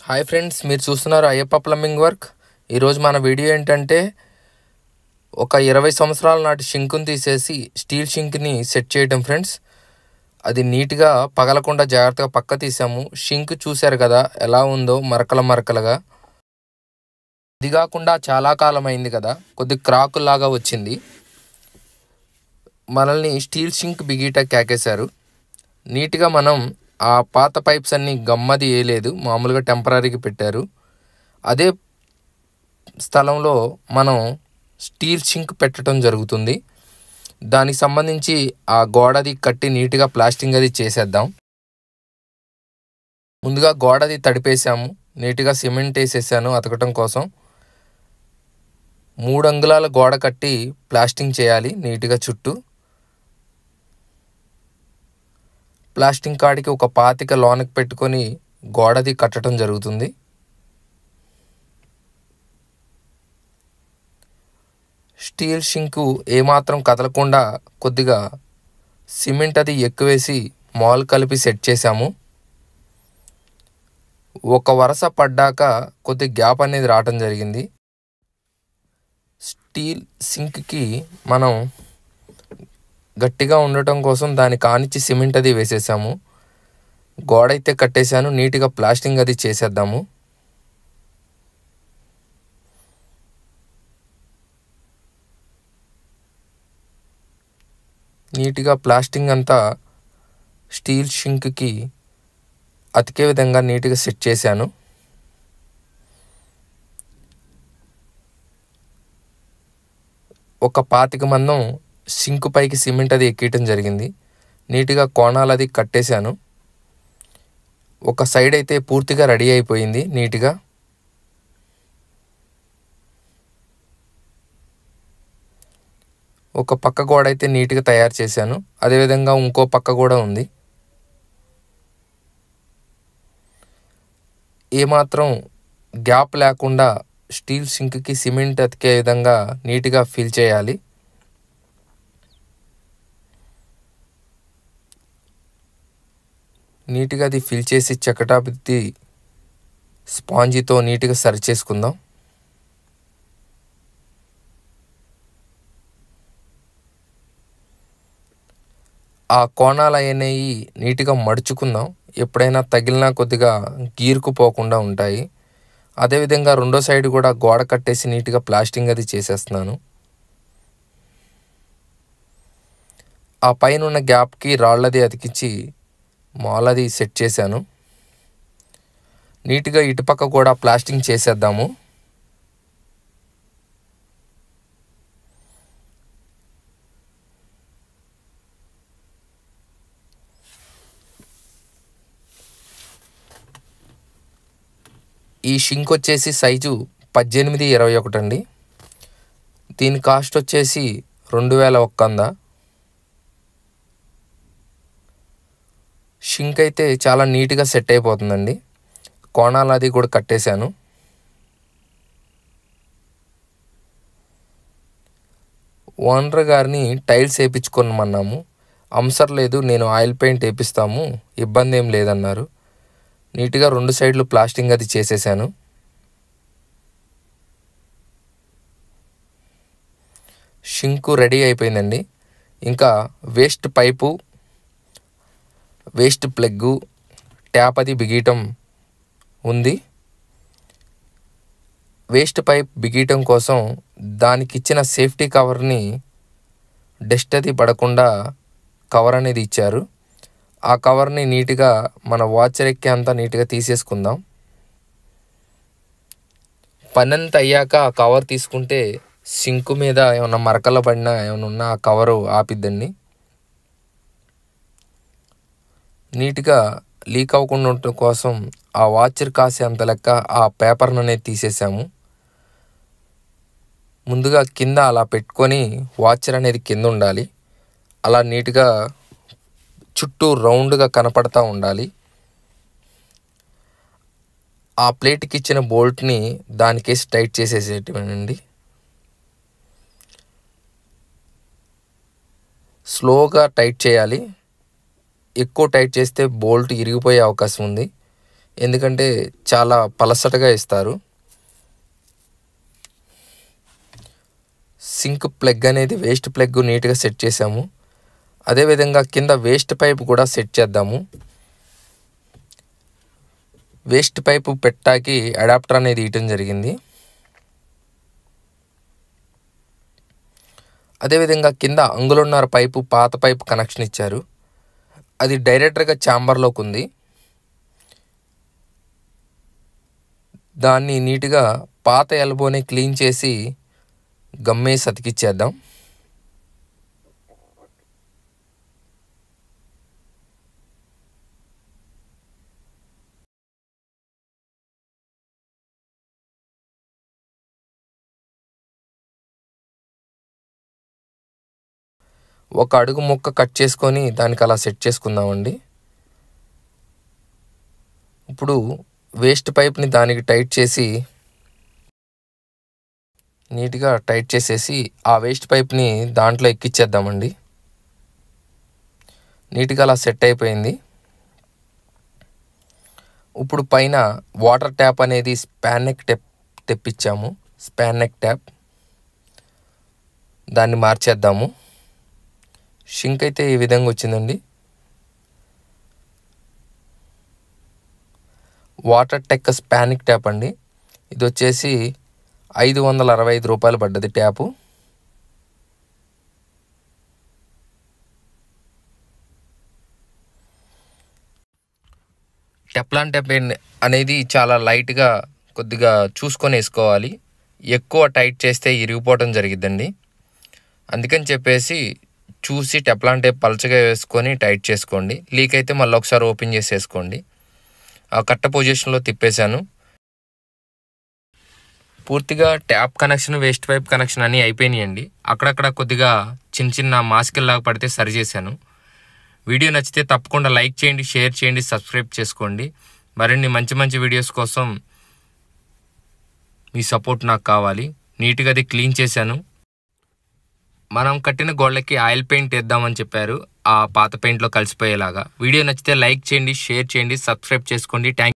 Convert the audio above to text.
Hi friends, మీరు చూస్తున్నారు Ayyappa plumbing work. ఈరోజు మన వీడియో ఏంటంటే ఒక 20 సంవత్సరాల నాటి షింక్ని తీసేసి స్టీల్ షింక్ని సెట్ చేయడం ఫ్రెండ్స్. అది నీట్గా పగలకుండా జాగ్రత్తగా పక్క తీసాము. షింక్ చూశారు కదా ఎలా ఉందో, మరకలుగా. ఇది కాకుండా చాలా కాలం అయింది కదా, కొద్ది క్రాకుల్లాగా వచ్చింది. మనల్ని స్టీల్ షింక్ బిగీటా కేకేశారు. నీట్గా మనం ఆ పాత పైప్స్ అన్నీ గమ్మది వేయలేదు, మామూలుగా టెంపరీగా పెట్టారు. అదే స్థలంలో మనం స్టీల్ షింక్ పెట్టడం జరుగుతుంది. దానికి సంబంధించి ఆ గోడది కట్టి నీట్గా ప్లాస్టింగ్ అది చేసేద్దాం. ముందుగా గోడది తడిపేసాము, నీట్గా సిమెంట్ వేసేసాను అతకటం కోసం. 3 అంగుళాల గోడ కట్టి ప్లాస్టింగ్ చేయాలి నీట్గా చుట్టూ. ప్లాస్టింగ్ కాడికి ఒక 25 లోనకి పెట్టుకొని గోడది కట్టడం జరుగుతుంది. స్టీల్ షింకు ఏమాత్రం కదలకుండా కొద్దిగా సిమెంట్ అది ఎక్కువేసి మాల్ కలిపి సెట్ చేసాము. ఒక వరుస పడ్డాక కొద్ది గ్యాప్ అనేది రావటం జరిగింది. స్టీల్ సింక్కి మనం గట్టిగా ఉండటం కోసం దాని కానిచ్చి సిమెంట్ అది వేసేసాము. గోడ అయితే కట్టేశాను, నీట్గా ప్లాస్టింగ్ అది చేసేద్దాము. నీట్గా ప్లాస్టింగ్ అంతా స్టీల్ షింక్కి అతికే విధంగా నీట్గా సెట్ చేశాను. ఒక 25 మందం సింక్ పైకి సిమెంట్ అది ఎక్కియటం జరిగింది. నీట్గా కోణాలు అది కట్టేశాను. ఒక సైడ్ అయితే పూర్తిగా రెడీ అయిపోయింది నీట్గా. ఒక పక్క గోడ అయితే నీట్గా తయారు చేశాను, అదేవిధంగా ఇంకో పక్క కూడా ఉంది. ఏమాత్రం గ్యాప్ లేకుండా స్టీల్ సింక్కి సిమెంట్ అతికే విధంగా నీట్గా ఫిల్ చేయాలి. నీట్గా అది ఫిల్ చేసి చెక్కటాపిత్తి స్పాంజితో నీట్గా సరి చేసుకుందాం. ఆ కోణాలు అనేవి నీట్గా మడుచుకుందాం. ఎప్పుడైనా తగిలినా కొద్దిగా గీరుకుపోకుండా ఉంటాయి. అదేవిధంగా రెండో సైడ్ కూడా గోడ కట్టేసి నీట్గా ప్లాస్టింగ్ అది చేసేస్తున్నాను. ఆ పైన ఉన్న గ్యాప్కి రాళ్ళది అతికించి మాల్ అది సెట్ చేశాను. నీట్గా ఇటుపక్క కూడా ప్లాస్టింగ్ చేసేద్దాము. ఈ షింక్ వచ్చేసి సైజు 18x21 అండి. దీని కాస్ట్ వచ్చేసి 2100. షింక్ అయితే చాలా నీట్గా సెట్ అయిపోతుందండి. కోణాలు అది కూడా కట్టేశాను. ఓనర్ గారిని టైల్స్ వేయించుకోమన్నాము. అవసరం లేదు, నేను ఆయిల్ పెయింట్ వేపిస్తాము, ఇబ్బంది ఏం లేదన్నారు. నీట్గా 2 సైడ్లు ప్లాస్టింగ్ అది చేసేసాను. షింకు రెడీ అయిపోయిందండి. ఇంకా వేస్ట్ పైపు, వేస్ట్ ప్లగ్గు, ట్యాప్ అది బిగీయటం ఉంది. వేస్ట్ పైప్ బిగీయటం కోసం దానికి ఇచ్చిన సేఫ్టీ కవర్ని డస్ట్ అది పడకుండా కవర్ అనేది ఇచ్చారు. ఆ కవర్ని నీట్గా మన వాచర్ ఎక్కే అంతా నీట్గా తీసేసుకుందాం. పనంతా అయ్యాక ఆ కవర్ తీసుకుంటే సింక్ మీద ఏమన్నా మరకలు పడినా ఏమైనా ఉన్నా ఆ కవరు ఆపిద్దండి. నీట్గా లీక్ అవ్వకుండా ఉండటం కోసం ఆ వాచర్ కాసే అంత లెక్క ఆ పేపర్ని అనేది తీసేసాము. ముందుగా కింద అలా పెట్టుకొని వాచర్ అనేది కింద ఉండాలి. అలా నీట్గా చుట్టూ రౌండ్గా కనపడతా ఉండాలి. ఆ ప్లేట్కి ఇచ్చిన బోల్ట్ని దానికేసి టైట్ చేసేసేటివేనండి. స్లోగా టైట్ చేయాలి. ఎక్కువ టైట్ చేస్తే బోల్ట్ ఇరిగిపోయే అవకాశం ఉంది. ఎందుకంటే చాలా పలసటగా ఇస్తారు. సింక్ ప్లగ్ అనేది వేస్ట్ ప్లగ్ నీట్గా సెట్ చేసాము. అదేవిధంగా కింద వేస్ట్ పైప్ కూడా సెట్ చేద్దాము. వేస్ట్ పైపు పెట్టాకి అడాప్టర్ అనేది ఇవ్వటం జరిగింది. అదేవిధంగా కింద అంగుళన్నర పైపు పాత పైపు కనెక్షన్ ఇచ్చారు. అది డైరెక్ట్గా ఛాంబర్లోకి ఉంది. దాన్ని నీట్గా పాత ఎల్బోని క్లీన్ చేసి గమ్మేసి అతికిచ్చేద్దాం. ఒక అడుగు ముక్క కట్ చేసుకొని దానికి అలా సెట్ చేసుకుందామండి. ఇప్పుడు వేస్ట్ పైప్ని దానికి టైట్ చేసి నీట్గా టైట్ చేసేసి ఆ వేస్ట్ పైప్ని దాంట్లో ఎక్కిచ్చేద్దామండి. నీట్గా అలా సెట్ అయిపోయింది. ఇప్పుడు పైన వాటర్ ట్యాప్ అనేది స్పాన్ నెక్ తెప్పించాము. స్పాన్ నెక్ ట్యాప్ దాన్ని మార్చేద్దాము. షింక్ అయితే ఈ విధంగా వచ్చిందండి. వాటర్ టెక్ స్పానిక్ ట్యాప్ అండి. ఇది వచ్చేసి 565 రూపాయలు పడ్డది ట్యాపు. టెఫ్లాన్ ట్యాప్ అనేది చాలా లైట్గా కొద్దిగా చూసుకొని వేసుకోవాలి. ఎక్కువ టైట్ చేస్తే ఇరిగిపోవడం జరిగిద్దండి. అందుకని చెప్పేసి చూసి టెఫ్లాన్ టేప్ పలచగా వేసుకొని టైట్ చేసుకోండి. లీక్ అయితే మళ్ళీ ఒకసారి ఓపెన్ చేసి వేసుకోండి. ఆ కట్ట పొజిషన్లో తిప్పేశాను. పూర్తిగా tap connection waste pipe connection అన్నీ అయిపోయినాయండి. అక్కడక్కడ కొద్దిగా చిన్న మాస్కిల్లాగా పడితే సరి చేశాను. వీడియో నచ్చితే తప్పకుండా లైక్ చేయండి, షేర్ చేయండి, సబ్స్క్రైబ్ చేసుకోండి. మరిన్ని మంచి వీడియోస్ కోసం మీ సపోర్ట్ నాకు కావాలి. నీట్గా అది క్లీన్ చేశాను. మనం కట్టిన గోళ్ళకి ఆయిల్ పెయింట్ వేద్దామని చెప్పారు, ఆ పాత పెయింట్లో కలిసిపోయేలాగా. వీడియో నచ్చితే లైక్ చేయండి, షేర్ చేయండి, సబ్స్క్రైబ్ చేసుకోండి. థ్యాంక్